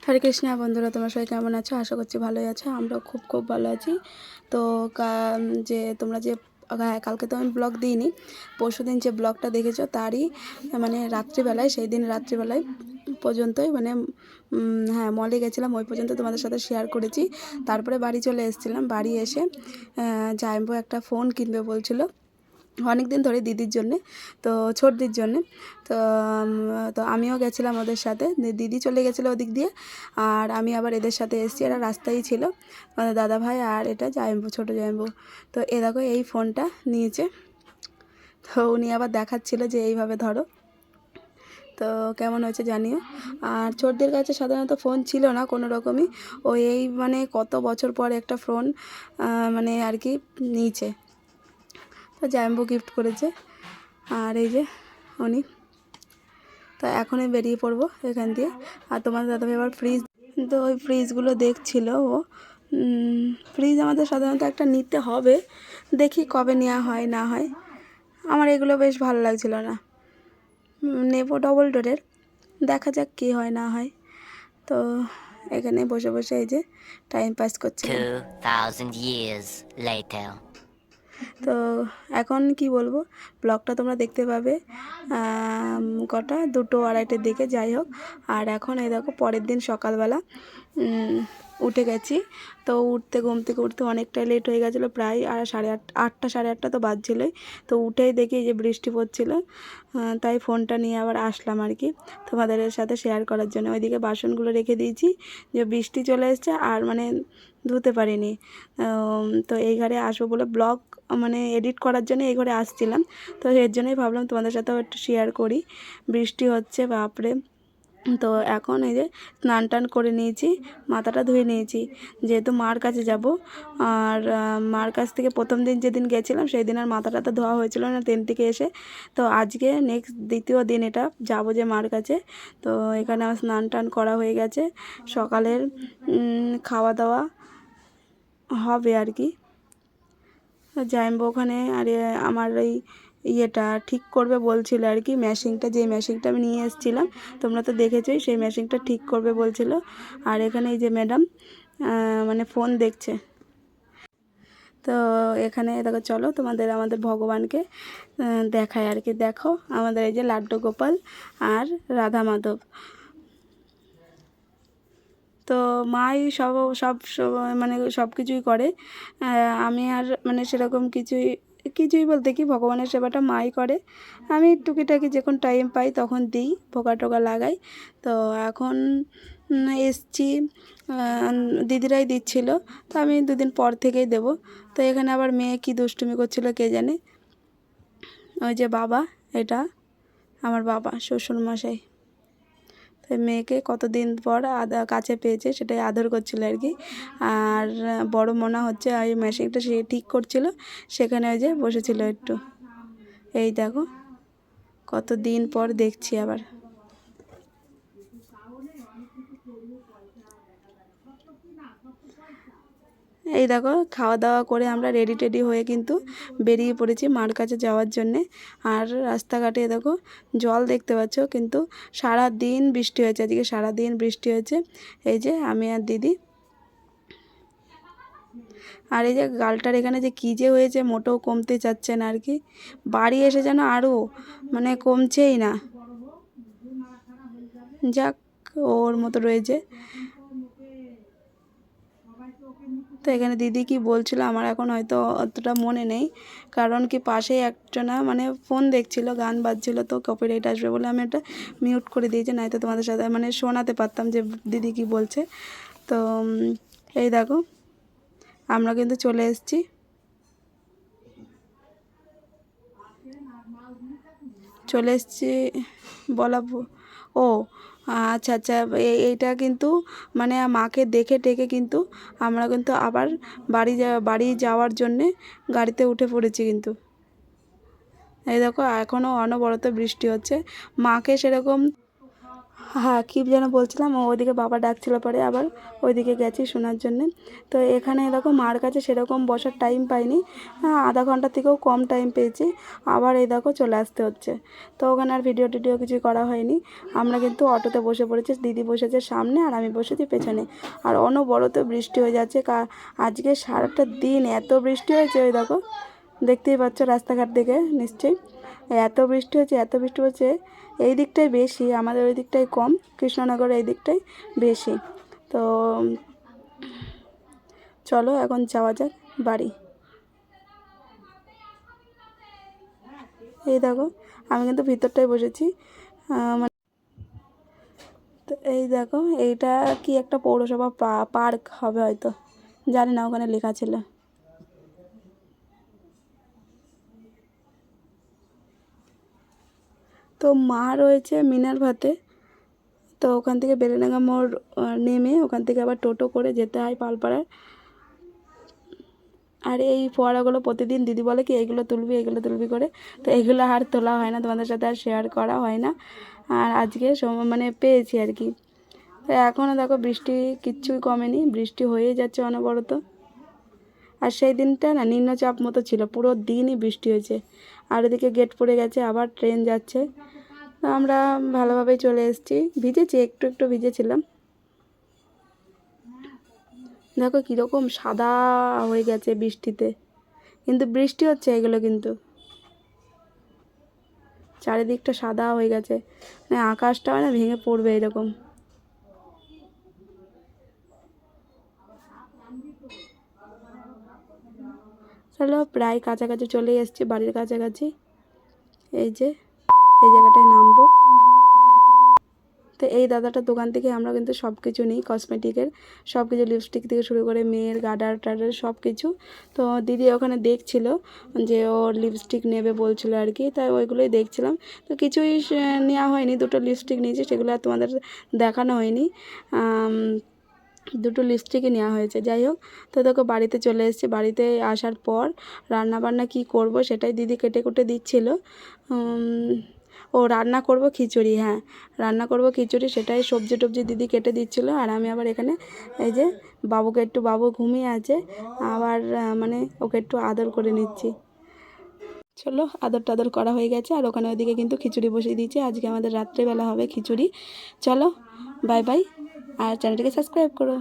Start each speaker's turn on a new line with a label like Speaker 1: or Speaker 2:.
Speaker 1: হরে কৃষ্ণ বন্ধুরা, তোমরা সবাই কেমন আছো? আশা করছি ভালোই আছো। আমরাও খুব খুব ভালো আছি। তো যে তোমরা যে কালকে তো আমি ব্লগ দিইনি, পরশুদিন যে ব্লগটা দেখেছো তারই মানে রাত্রিবেলায়, সেই দিন রাত্রিবেলায় পর্যন্তই মানে হ্যাঁ মলে গেছিলাম, ওই পর্যন্ত তোমাদের সাথে শেয়ার করেছি। তারপরে বাড়ি চলে এসেছিলাম। বাড়ি এসে জাইম্বো একটা ফোন কিনবে বলছিল অনেক দিন ধরে দিদির জন্যে, তো ছোটদির জন্যে। তো তো আমিও গেছিলাম ওদের সাথে, দিদি চলে গেছিলো ওদিক দিয়ে, আর আমি আবার এদের সাথে এসেছি। এরা রাস্তায় ছিল, দাদা ভাই আর এটা জাইম্বু, ছোটো জাইম্বু। তো এ দেখো এই ফোনটা নিয়েছে, তো উনি আবার দেখাচ্ছিল যে এইভাবে ধরো। তো কেমন হয়েছে জানিও। আর ছোটদের কাছে সাধারণত ফোন ছিল না কোনো রকমই, ওই এই মানে কত বছর পর একটা ফোন মানে আর কি নিয়েছে। তো জাইম্বু গিফট করেছে। আর এই যে উনি, তো এখনই বেরিয়ে পড়বো এখান দিয়ে। আর তোমার দাদাভাই আবার ফ্রিজ, তো ওই ফ্রিজগুলো দেখছিল ও। ফ্রিজ আমাদের সাধারণত একটা নিতে হবে, দেখি কবে নেওয়া হয় না হয়। আমার এগুলো বেশ ভালো লাগছিল না, নেবো ডবল ডোরের, দেখা যাক কী হয় না হয়। তো এখানে বসে বসে এই যে টাইম পাস করছিলাম।
Speaker 2: 2000 years later.
Speaker 1: তো এখন কি বলবো, ব্লগটা তোমরা দেখতে পাবে কটা 2টো 2:30-এর দিকে, যাই হোক। আর এখন এই দেখো পরের দিন সকালবেলা উঠে গেছি। তো ঘুম থেকে উঠতে অনেকটাই লেট হয়ে গেছিলো, প্রায় আর 8:30 8:30 তো বাজছিলোই। তো উঠেই দেখি যে বৃষ্টি পড়ছিলো, তাই ফোনটা নিয়ে আবার আসলাম আর কি তোমাদের সাথে শেয়ার করার জন্য। ওইদিকে বাসনগুলো রেখে দিয়েছি, যে বৃষ্টি চলে এসছে আর মানে ধুতে পারিনি। তো এই ঘরে আসবো বলে ব্লগ মানে এডিট করার জন্য এই ঘরে আসছিলাম। তো এর জন্যই ভাবলাম তোমাদের সাথেও একটু শেয়ার করি। বৃষ্টি হচ্ছে বাপরে। তো এখন এই যে স্নান টান করে নিয়েছি, মাথাটা ধুয়ে নিয়েছি, যেহেতু মার কাছে যাব। আর মার কাছ থেকে প্রথম দিন যেদিন গেছিলাম সেই দিন আর মাথাটা তো ধোয়া হয়েছিল না ট্রেন থেকে এসে। তো আজকে নেক্সট দ্বিতীয় দিন এটা যাব যে মার কাছে। তো এখানে আমার স্নান টান করা হয়ে গেছে, সকালের খাওয়া দাওয়া হবে আর কি। জাইম্বো ওখানে আর আমার এই ইয়েটা ঠিক করবে বলছিল আর কি, মেশিনটা, যে মেশিনটা আমি নিয়ে এসেছিলাম তোমরা তো দেখেছোই, সেই মেশিনটা ঠিক করবে বলছিল। আর এখানে এই যে ম্যাডাম মানে ফোন দেখছে। তো এখানে দেখো, চলো তোমাদের আমাদের ভগবানকে দেখায় আর কি। দেখো আমাদের এই যে লাড্ডু গোপাল আর রাধা মাধব। তো মাই সব সব মানে সব কিছুই করে, আমি আর মানে সেরকম কিছুই বলতে কি, ভগবানের সেবাটা মাই করে। আমি টুকিটাকি যখন টাইম পাই তখন দিই, ভোগা টোকা লাগাই। তো এখন এসছি, দিদিরাই দিচ্ছিল, তো আমি 2 দিন পর থেকেই দেব। তো এখানে আবার মেয়ে কি দুষ্টুমি করছিল কে জানে। ওই যে বাবা, এটা আমার বাবা শ্বশুরমশাই, তো মেয়েকে কতদিন পর কাছে পেয়েছে সেটাই আদর করছিল আর কি। আর বড় মনে হচ্ছে ওই মেশিনটা সে ঠিক করছিল, সেখানে ওই যে বসেছিল একটু। এই দেখো কতদিন পর দেখছি আবার। এই দেখো খাওয়া দাওয়া করে আমরা রেডি টেডি হয়ে কিন্তু বেরিয়ে পড়েছি মার কাছে যাওয়ার জন্যে। আর রাস্তাঘাটে দেখো জল দেখতে পাচ্ছ, কিন্তু সারা দিন বৃষ্টি হয়েছে, আজকে সারা দিন বৃষ্টি হয়েছে। এই যে আমি আর দিদি। আর এই যে গালটার এখানে যে কী যে হয়েছে, মোটেও কমতে চাচ্ছে না আর কি। বাড়ি এসে যেন আরও মানে কমছেই না। যাক, ওর মতো রয়েছে। তো এখানে দিদি কি বলছিল আমার এখন হয়তো অতটা মনে নেই, কারণ কি পাশেই একজনা মানে ফোন দেখছিল, গান বাজছিল, তো কপিরাইট আসবে বলে আমি এটা মিউট করে দিয়েছি, নয়তো তোমাদের সাথে মানে শোনাতে পারতাম যে দিদি কি বলছে। তো এই দেখো আমরা কিন্তু চলে এসেছি। বলা ও আচ্ছা আচ্ছা, এইটা কিন্তু মানে মাকে দেখে টেকে কিন্তু আমরা কিন্তু আবার বাড়ি যাওয়ার জন্যে গাড়িতে উঠে পড়েছি কিন্তু। এই দেখো এখনও অনবরত বৃষ্টি হচ্ছে, মাকে সেরকম হ্যাঁ কী যেন বলছিলাম, ওইদিকে বাবা ডাকছিল, পরে আবার ওইদিকে গেছি শোনার জন্যে। তো এখানে দেখো মার কাছে সেরকম বসার টাইম পাইনি, আধা ঘন্টা থেকেও কম টাইম পেয়েছি, আবার এই দেখো চলে আসতে হচ্ছে। তো ওখানে আর ভিডিও টিডিও কিছু করা হয়নি। আমরা কিন্তু অটোতে বসে পড়েছি, দিদি বসেছে সামনে আর আমি বসেছি পেছনে। আর অনবরত বৃষ্টি হয়ে যাচ্ছে, আজকে সারাটা দিন এত বৃষ্টি হয়েছে, ওই দেখো দেখতেই পাচ্ছ রাস্তাঘাট থেকে নিশ্চয়ই এত বৃষ্টি হচ্ছে, এত বৃষ্টি হচ্ছে। এই দিকটাই বেশি, আমাদের ওই দিকটাই কম, কৃষ্ণনগর এই দিকটাই বেশি। তো চলো এখন যাওয়া যাক বাড়ি। এই দেখো আমি কিন্তু ভিতরটাই বসেছি, মানে তো এই দেখো এইটা কি একটা পৌরসভা পার্ক হবে হয়তো, জানি না, ওখানে লেখা ছিল। তো মা রয়েছে মিনারভাতে, তো ওখান থেকে বেলেডাঙ্গা মোড় নেমে ওখান থেকে আবার টোটো করে যেতে হয় পালপাড়ার। আর এই ফোয়ারাগুলো প্রতিদিন দিদি বলে কি এইগুলো তুলবি এইগুলো তুলবি করে, তো এইগুলো আর তোলা হয় না, তোমাদের সাথে আর শেয়ার করা হয় না। আর আজকে মানে পেয়েছি আর কি। তো এখনও দেখো বৃষ্টি কিচ্ছুই কমেনি, বৃষ্টি হয়েই যাচ্ছে অনবরত। আর সেই দিনটা না নিম্নচাপ মতো ছিল, পুরো দিনই বৃষ্টি হয়েছে। আর ওদিকে গেট পড়ে গেছে, আবার ট্রেন যাচ্ছে। তো আমরা ভালোভাবেই চলে এসেছি, ভিজেছি একটু একটু ভিজেছিলাম। দেখো কীরকম সাদা হয়ে গেছে বৃষ্টিতে, কিন্তু বৃষ্টি হচ্ছে এগুলো কিন্তু চারিদিকটা সাদা হয়ে গেছে, মানে আকাশটা মানে ভেঙে পড়বে এরকম। চলো প্রায় কাছাকাছি চলে এসেছি, বাড়ির কাছাকাছি। এই যে এই জায়গাটায় নামবো। তো এই দাদাটার দোকান থেকে আমরা কিন্তু সব কিছু নিই, কসমেটিকের সব কিছু, লিপস্টিক থেকে শুরু করে মেয়ের গার্ডার টাডার সব কিছু। তো দিদি ওখানে দেখছিল যে ওর লিপস্টিক নেবে বলছিল আর কি, তাই ওইগুলোই দেখছিলাম। তো কিছুই নেওয়া হয়নি, দুটো লিপস্টিক নিয়েছি, সেগুলো আর তোমাদের দেখানো হয়নি। দুটো লিপস্টিকই নেওয়া হয়েছে। যাই হোক, তো দেখো বাড়িতে চলে এসেছি। বাড়িতে আসার পর রান্নাবান্না কি করব সেটাই দিদি কেটে কুটে দিচ্ছিল। ও রান্না করব খিচুড়ি, হ্যাঁ রান্না করব খিচুড়ি, সেটাই সবজি টবজি দিদি কেটে দিচ্ছিলো। আর আমি আবার এখানে এই যে বাবুকে একটু, বাবু ঘুমিয়ে আছে, আবার মানে ওকে একটু আদর করে নিচ্ছি। চলো আদর টাদর করা হয়ে গেছে, আর ওখানে ওইদিকে কিন্তু খিচুড়ি বসিয়ে দিয়েছে, আজকে আমাদের রাত্রেবেলা হবে খিচুড়ি। চলো বাই বাই, আর চ্যানেলটিকে সাবস্ক্রাইব করো।